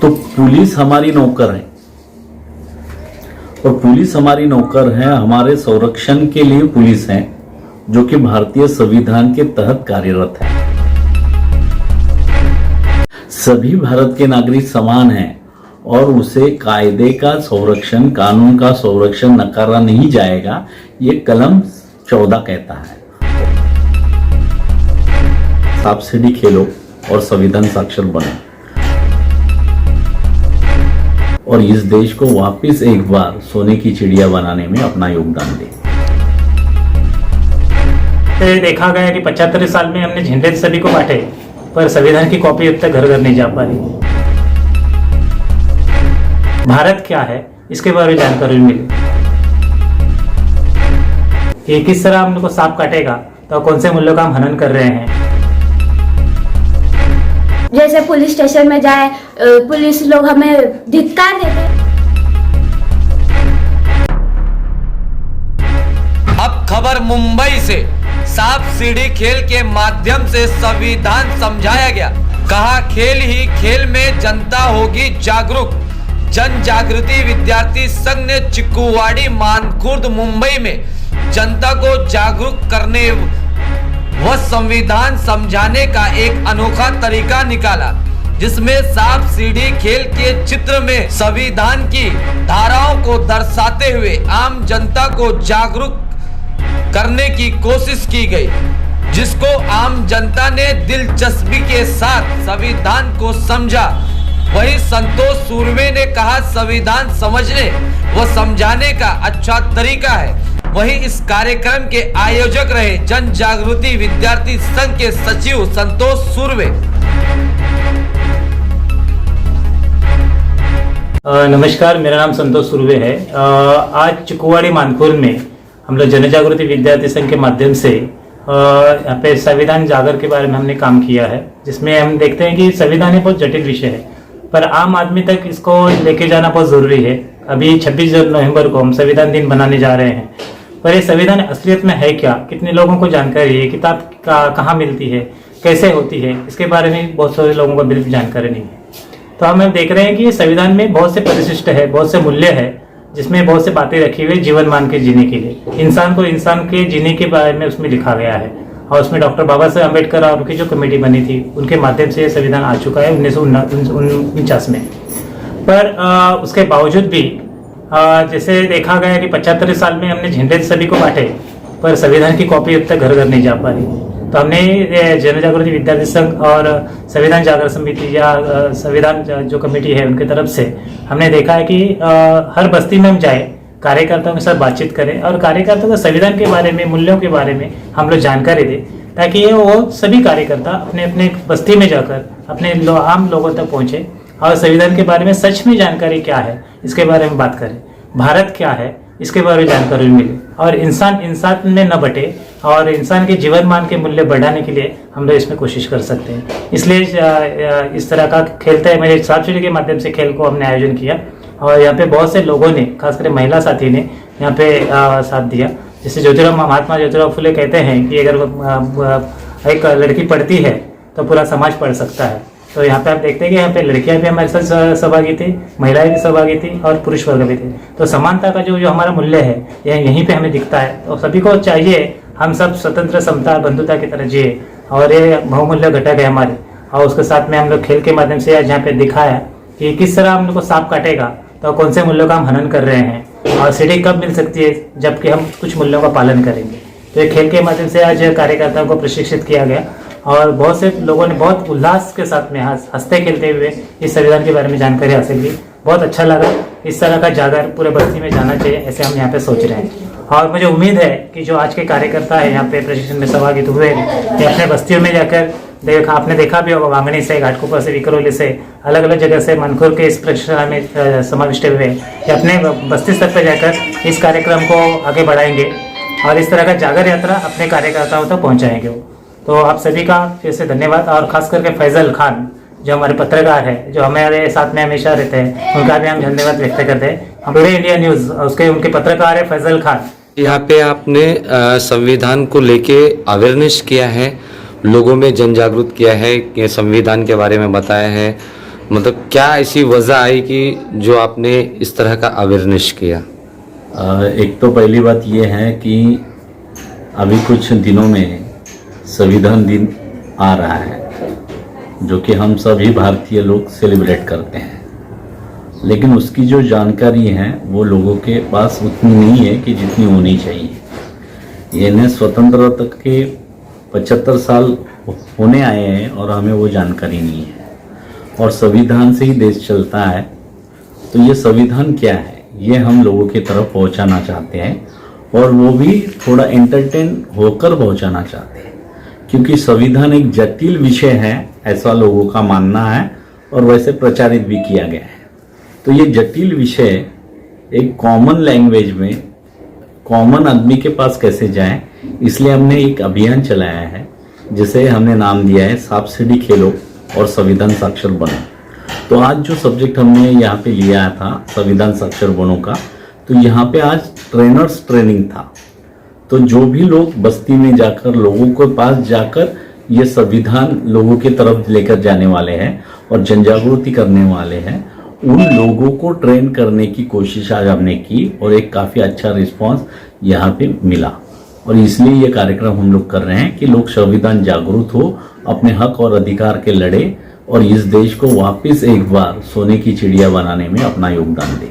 तो पुलिस हमारी नौकर है और पुलिस हमारी नौकर है, हमारे संरक्षण के लिए पुलिस है जो कि भारतीय संविधान के तहत कार्यरत है। सभी भारत के नागरिक समान हैं और उसे कायदे का संरक्षण, कानून का संरक्षण नकारा नहीं जाएगा, ये कलम 14 कहता है। सांप सीढ़ी खेलो और संविधान साक्षर बनो और इस देश को वापस एक बार सोने की चिड़िया बनाने में अपना योगदान दे। देखा गया कि 75 साल में हमने झंडे सभी को बांटे, पर संविधान की कॉपी अब तक घर घर नहीं जा पा रही। भारत क्या है इसके बारे में जानकारी मिली कि किस तरह हम लोग को सांप काटेगा तो कौन से मूल्यों का हम हनन कर रहे हैं। जैसे पुलिस स्टेशन में जाए, पुलिस लोग हमें धिक्कार देते। अब खबर मुंबई से। सांप सीढ़ी खेल के माध्यम से संविधान समझाया गया। कहा खेल ही खेल में जनता होगी जागरूक। जन जागृति विद्यार्थी संघ ने चिक्कुवाड़ी, मानखुर्द, मुंबई में जनता को जागरूक करने व संविधान समझाने का एक अनोखा तरीका निकाला, जिसमें सांप सीढ़ी खेल के चित्र में संविधान की धाराओं को दर्शाते हुए आम जनता को जागरूक करने की कोशिश की गई, जिसको आम जनता ने दिलचस्पी के साथ संविधान को समझा। वही संतोष सुरवे ने कहा संविधान समझने व समझाने का अच्छा तरीका है। वही इस कार्यक्रम के आयोजक रहे जन जागृति विद्यार्थी संघ के सचिव संतोष सुरवे। नमस्कार, मेरा नाम संतोष सुरवे है। आज चिक्कुवाड़ी, मानखुर्द में हम लोग जन जागृति विद्यार्थी संघ के माध्यम से यहाँ पे संविधान जागर के बारे में हमने काम किया है, जिसमें हम देखते हैं कि संविधान एक बहुत जटिल विषय है, पर आम आदमी तक इसको लेके जाना बहुत जरूरी है। अभी 26 नवंबर को हम संविधान दिन मनाने जा रहे हैं, पर ये संविधान असलियत में है क्या, कितने लोगों को जानकारी है, किताब कहाँ मिलती है, कैसे होती है, इसके बारे में बहुत सारे लोगों को बिल्कुल जानकारी नहीं है। तो हम देख रहे हैं कि संविधान में बहुत से परिशिष्ट है, बहुत से मूल्य है, जिसमें बहुत से बातें रखी हुई जीवन मान के जीने के लिए, इंसान को इंसान के जीने के बारे में उसमें लिखा गया है। और उसमें डॉक्टर बाबा साहेब अम्बेडकर और उनकी जो कमेटी बनी थी, उनके माध्यम से संविधान आ चुका है 1949 में। पर उसके बावजूद भी जैसे देखा गया कि 75 साल में हमने झंडे सभी को बांटे, पर संविधान की कॉपी अब तक घर घर नहीं जा पा रही। तो हमने जन जागृति विद्यार्थी संघ और संविधान जागरण समिति या संविधान जो कमेटी है उनकी तरफ से हमने देखा है कि हर बस्ती में हम जाए, कार्यकर्ताओं के साथ बातचीत करें और कार्यकर्ताओं को संविधान के बारे में, मूल्यों के बारे में हम लोग जानकारी दें, ताकि वो सभी कार्यकर्ता अपने अपने बस्ती में जाकर अपने आम लोगों तक पहुँचे और संविधान के बारे में सच में जानकारी क्या है इसके बारे में बात करें। भारत क्या है इसके बारे में जानकारी मिले और इंसान में न बटे और इंसान के जीवन मान के मूल्य बढ़ाने के लिए हम लोग इसमें कोशिश कर सकते हैं। इसलिए इस तरह का खेलते हैं मेरे सांप सीढ़ी के माध्यम से खेल को हमने आयोजन किया और यहाँ पे बहुत से लोगों ने, खासकर महिला साथी ने यहाँ पे साथ दिया। जैसे महात्मा ज्योतिराव फुले कहते हैं कि अगर एक लड़की पढ़ती है तो पूरा समाज पढ़ सकता है। तो यहाँ पे आप देखते हैं कि यहाँ पे लड़कियां भी हमारे साथ सहभागी थी, महिलाएं भी सहभागी थी और पुरुष वर्ग भी थे। तो समानता का जो हमारा मूल्य है यहीं पे हमें दिखता है। तो सभी को चाहिए हम सब स्वतंत्र, समता, बंधुता की तरह जिए और ये बहुमूल्य घटक है हमारे। और उसके साथ में हम लोग खेल के माध्यम से आज यहाँ पे दिखाया कि किस तरह हम लोग को सांप काटेगा तो कौन से मूल्यों का हम हनन कर रहे हैं और सीढ़ी कब मिल सकती है जबकि हम कुछ मूल्यों का पालन करेंगे। तो ये खेल के माध्यम से आज कार्यकर्ताओं को प्रशिक्षित किया गया और बहुत से लोगों ने बहुत उल्लास के साथ में हंसते खेलते हुए इस संविधान के बारे में जानकारी हासिल की। बहुत अच्छा लगा। इस तरह का जागर पूरे बस्ती में जाना चाहिए, ऐसे हम यहाँ पे सोच रहे हैं। और मुझे उम्मीद है कि जो आज के कार्यकर्ता है यहाँ पे प्रशिक्षण में सहभागी हुए हैं, ये अपने बस्तियों में जाकर आपने देखा भी होगा, वांगणी से, घाटकोपर से, विकरौली से, अलग अलग जगह से मनखुर्द के इस प्रशिक्षण में समाविष्ट हुए ये अपने बस्ती स्तर पर जाकर इस कार्यक्रम को आगे बढ़ाएंगे और इस तरह का जागर यात्रा अपने कार्यकर्ताओं तक पहुँचाएंगे। तो आप सभी का फिर से धन्यवाद और खास करके फैजल खान जो हमारे पत्रकार है, जो हमारे साथ में हमेशा रहते हैं, उनका भी हम धन्यवाद व्यक्त करते हैं। हमारे इंडिया न्यूज उनके पत्रकार है फैजल खान। यहाँ पे आपने संविधान को लेके अवेयरनेस किया है, लोगों में जन जागरूक किया है कि संविधान के बारे में बताया है, मतलब क्या ऐसी वजह आई कि जो आपने इस तरह का अवेयरनेस किया? एक तो पहली बात यह है कि अभी कुछ दिनों में संविधान दिन आ रहा है, जो कि हम सभी भारतीय लोग सेलिब्रेट करते हैं, लेकिन उसकी जो जानकारी है वो लोगों के पास उतनी नहीं है कि जितनी होनी चाहिए। यानी स्वतंत्रता के 75 साल होने आए हैं और हमें वो जानकारी नहीं है, और संविधान से ही देश चलता है। तो ये संविधान क्या है ये हम लोगों की तरफ पहुंचाना चाहते हैं, और वो भी थोड़ा एंटरटेन होकर पहुंचाना चाहते हैं, क्योंकि संविधान एक जटिल विषय है ऐसा लोगों का मानना है, और वैसे प्रचारित भी किया गया है। तो ये जटिल विषय एक कॉमन लैंग्वेज में कॉमन आदमी के पास कैसे जाए, इसलिए हमने एक अभियान चलाया है जिसे हमने नाम दिया है सांप सीढ़ी खेलो और संविधान साक्षर बनो। तो आज जो सब्जेक्ट हमने यहाँ पे लिया था संविधान साक्षर बनो का, तो यहाँ पे आज ट्रेनर्स ट्रेनिंग था। तो जो भी लोग बस्ती में जाकर लोगों के पास जाकर ये संविधान लोगों की तरफ लेकर जाने वाले हैं और जन जागृति करने वाले हैं, उन लोगों को ट्रेन करने की कोशिश आज हमने की, और एक काफ़ी अच्छा रिस्पांस यहाँ पे मिला। और इसलिए ये कार्यक्रम हम लोग कर रहे हैं कि लोग संविधान जागरूक हो, अपने हक और अधिकार के लड़े, और इस देश को वापस एक बार सोने की चिड़िया बनाने में अपना योगदान दे।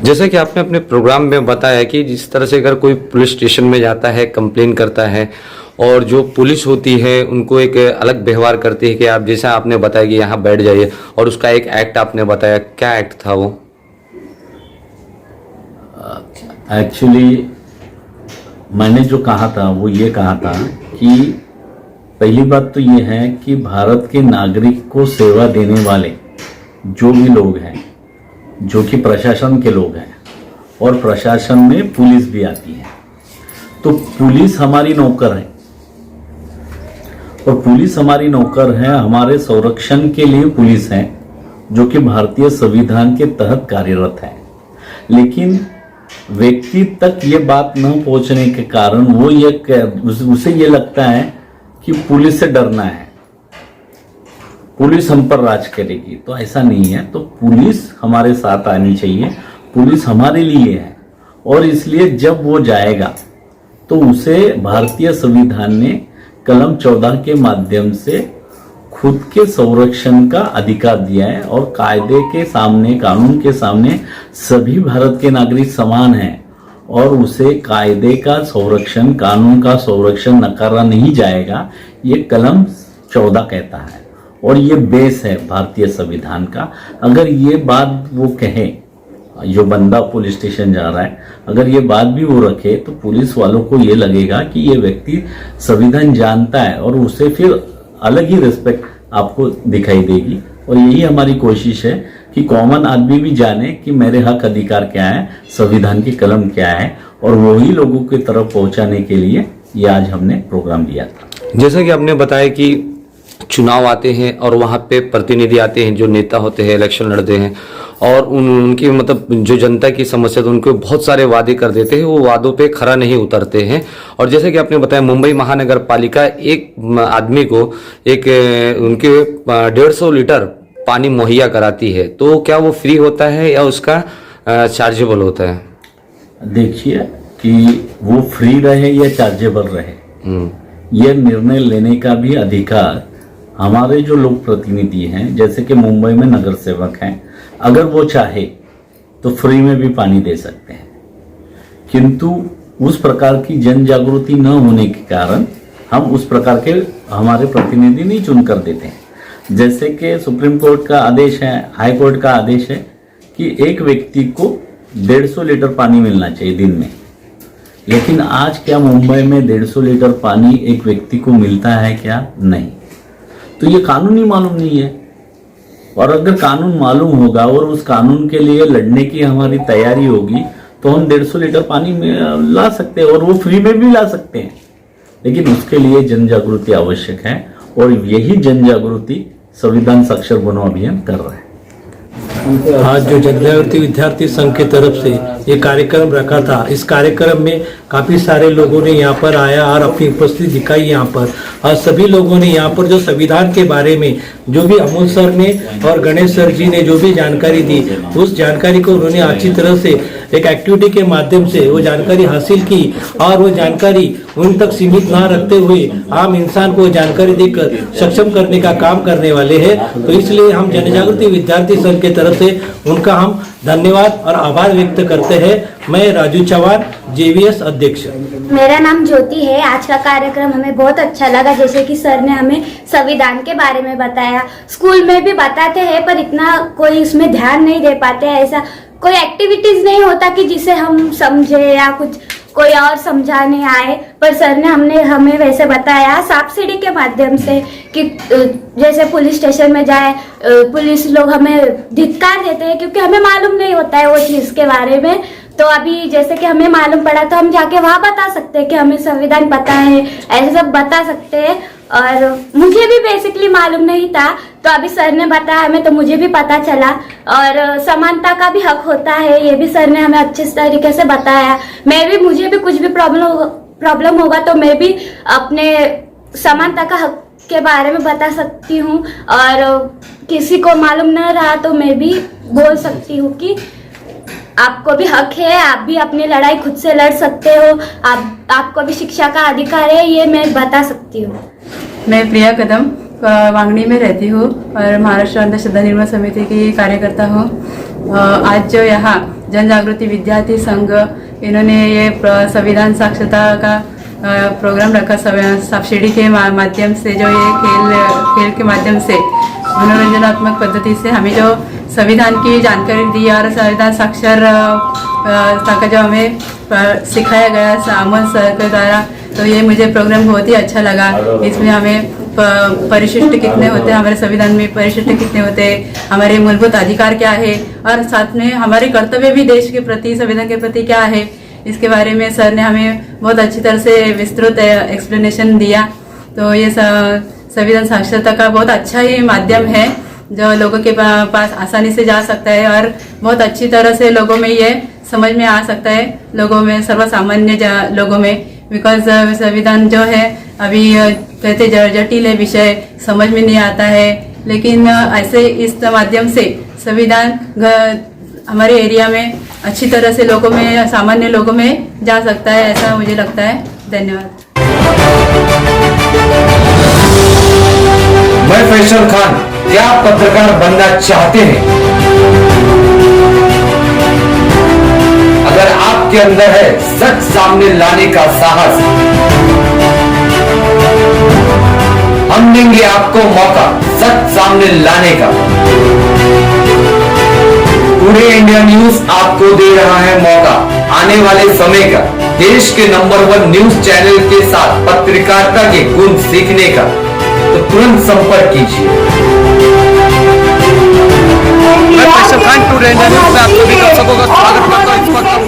जैसे कि आपने अपने प्रोग्राम में बताया कि जिस तरह से अगर कोई पुलिस स्टेशन में जाता है, कंप्लेन करता है, और जो पुलिस होती है उनको एक अलग व्यवहार करती है कि आप जैसा आपने बताया कि यहाँ बैठ जाइए, और उसका एक एक्ट आपने बताया, क्या एक्ट था वो? एक्चुअली मैंने जो कहा था वो ये कहा था कि पहली बात तो ये है कि भारत के नागरिक को सेवा देने वाले जो भी लोग हैं, जो कि प्रशासन के लोग हैं, और प्रशासन में पुलिस भी आती है, तो पुलिस हमारी नौकर है, और पुलिस हमारी नौकर है, हमारे संरक्षण के लिए पुलिस है, जो कि भारतीय संविधान के तहत कार्यरत है। लेकिन व्यक्ति तक ये बात न पहुंचने के कारण वो उसे ये लगता है कि पुलिस से डरना है, पुलिस हम पर राज करेगी। तो ऐसा नहीं है। तो पुलिस हमारे साथ आनी चाहिए, पुलिस हमारे लिए है, और इसलिए जब वो जाएगा तो उसे भारतीय संविधान ने कलम 14 के माध्यम से खुद के संरक्षण का अधिकार दिया है, और कायदे के सामने, कानून के सामने सभी भारत के नागरिक समान हैं, और उसे कायदे का संरक्षण, कानून का संरक्षण नकारा नहीं जाएगा, ये कलम 14 कहता है, और ये बेस है भारतीय संविधान का। अगर ये बात वो कहे, जो बंदा पुलिस स्टेशन जा रहा है, अगर ये बात भी वो रखे, तो पुलिस वालों को ये लगेगा कि ये व्यक्ति संविधान जानता है, और उसे फिर अलग ही रिस्पेक्ट आपको दिखाई देगी। और यही हमारी कोशिश है कि कॉमन आदमी भी जाने कि मेरे हक अधिकार क्या है, संविधान की कलम क्या है, और वही लोगों की तरफ पहुंचाने के लिए ये आज हमने प्रोग्राम लिया था। जैसा कि आपने बताया कि चुनाव आते हैं और वहाँ पे प्रतिनिधि आते हैं, जो नेता होते हैं, इलेक्शन लड़ते हैं, और उनकी मतलब जो जनता की समस्या, तो उनको बहुत सारे वादे कर देते हैं, वो वादों पे खरा नहीं उतरते हैं। और जैसे कि आपने बताया, मुंबई महानगर पालिका एक आदमी को एक उनके 150 लीटर पानी मुहैया कराती है, तो क्या वो फ्री होता है या उसका चार्जेबल होता है? देखिए कि वो फ्री रहे या चार्जेबल रहे, यह निर्णय लेने का भी अधिकार हमारे जो लोक प्रतिनिधि हैं, जैसे कि मुंबई में नगर सेवक हैं, अगर वो चाहे तो फ्री में भी पानी दे सकते हैं। किंतु उस प्रकार की जन जागृति न होने के कारण हम उस प्रकार के हमारे प्रतिनिधि नहीं चुनकर देते हैं। जैसे कि सुप्रीम कोर्ट का आदेश है, हाई कोर्ट का आदेश है कि एक व्यक्ति को 150 लीटर पानी मिलना चाहिए दिन में, लेकिन आज क्या मुंबई में 150 लीटर पानी एक व्यक्ति को मिलता है क्या? नहीं। तो ये कानून ही मालूम नहीं है, और अगर कानून मालूम होगा और उस कानून के लिए लड़ने की हमारी तैयारी होगी, तो हम 150 लीटर पानी में ला सकते हैं, और वो फ्री में भी ला सकते हैं। लेकिन उसके लिए जन जागृति आवश्यक है, और यही जन जागृति संविधान साक्षर बनो अभियान कर रहा है। आज जो जनजागृति विद्यार्थी संघ की तरफ से ये कार्यक्रम रखा था, इस कार्यक्रम में काफी सारे लोगों ने यहाँ पर आया और अपनी उपस्थिति दिखाई यहाँ पर। और सभी लोगों ने यहाँ पर जो संविधान के बारे में जो भी अमोल सर ने और गणेश सर जी ने जो भी जानकारी दी, उस जानकारी को उन्होंने अच्छी तरह से एक एक्टिविटी के माध्यम से वो जानकारी हासिल की और वो जानकारी उन तक सीमित ना रखते हुए आम इंसान को जानकारी देकर सक्षम करने का काम करने वाले हैं। तो इसलिए हम जनजागृति विद्यार्थी संघ के तरफ से उनका हम धन्यवाद और आभार व्यक्त करते हैं। मैं राजू चौहान, जेवीएस अध्यक्ष। मेरा नाम ज्योति है। आज का कार्यक्रम हमें बहुत अच्छा लगा। जैसे कि सर ने हमें संविधान के बारे में बताया, स्कूल में भी बताते हैं पर इतना कोई इसमें ध्यान नहीं दे पाते हैं। ऐसा कोई एक्टिविटीज नहीं होता कि जिसे हम समझे या कुछ कोई और समझाने आए, पर सर ने हमें वैसे बताया सांप सीढ़ी के माध्यम से कि जैसे पुलिस स्टेशन में जाए, पुलिस लोग हमें धिक्कार देते हैं क्योंकि हमें मालूम नहीं होता है वो चीज के बारे में। तो अभी जैसे कि हमें मालूम पड़ा तो हम जाके वहाँ बता सकते हैं कि हमें संविधान पता है, ऐसे सब बता सकते हैं। और मुझे भी बेसिकली मालूम नहीं था, तो अभी सर ने बताया हमें तो मुझे भी पता चला। और समानता का भी हक होता है, ये भी सर ने हमें अच्छे तरीके से बताया। मुझे भी कुछ भी प्रॉब्लम होगा तो मैं भी अपने समानता का हक के बारे में बता सकती हूँ। और किसी को मालूम न रहा तो मैं भी बोल सकती हूँ कि आपको भी हक है, आप भी अपनी लड़ाई खुद से लड़ सकते हो, आपको भी शिक्षा का अधिकार है, ये मैं बता सकती हूँ। मैं प्रिया कदम वांगनी में रहती हूँ और महाराष्ट्र अंधश्रद्धा निर्मूलन समिति की कार्यकर्ता हूँ। आज जो यहाँ जन जागृति विद्यार्थी संघ इन्होंने ये संविधान साक्षरता का प्रोग्राम रखा, सब्सिडी के माध्यम से जो ये खेल के माध्यम से मनोरंजनात्मक पद्धति से हमें जो संविधान की जानकारी दी और संविधान साक्षर का जो हमें सिखाया गया अमोल सर के द्वारा, तो ये मुझे प्रोग्राम बहुत ही अच्छा लगा। इसमें हमें परिशिष्ट कितने होते हैं, हमारे संविधान में परिशिष्ट कितने होते हैं, हमारे मूलभूत अधिकार क्या है और साथ में हमारे कर्तव्य भी देश के प्रति, संविधान के प्रति क्या है, इसके बारे में सर ने हमें बहुत अच्छी तरह से विस्तृत एक्सप्लेनेशन दिया। तो ये संविधान साक्षरता का बहुत अच्छा ही माध्यम है जो लोगों के पास आसानी से जा सकता है और बहुत अच्छी तरह से लोगों में ये समझ में आ सकता है, लोगों में सर्वसामान्य लोगों में। बिकॉज संविधान जो है अभी कहते जटिल है, विषय समझ में नहीं आता है, लेकिन ऐसे इस माध्यम से संविधान हमारे एरिया में अच्छी तरह से लोगों में, सामान्य लोगों में जा सकता है, ऐसा मुझे लगता है। धन्यवाद। मैं फैसल खान, क्या पत्रकार बनना चाहते हैं? अगर आपके अंदर है सच सामने लाने का साहस, हम देंगे आपको मौका सच सामने लाने का। टुडे इंडिया न्यूज आपको दे रहा है मौका आने वाले समय का देश के नंबर 1 न्यूज चैनल के साथ पत्रकारिता के गुण सीखने का। तो तुरंत संपर्क कीजिए। मैं Faisal Khan, today India news में आप सभी दर्शकों का स्वागत करता हूं।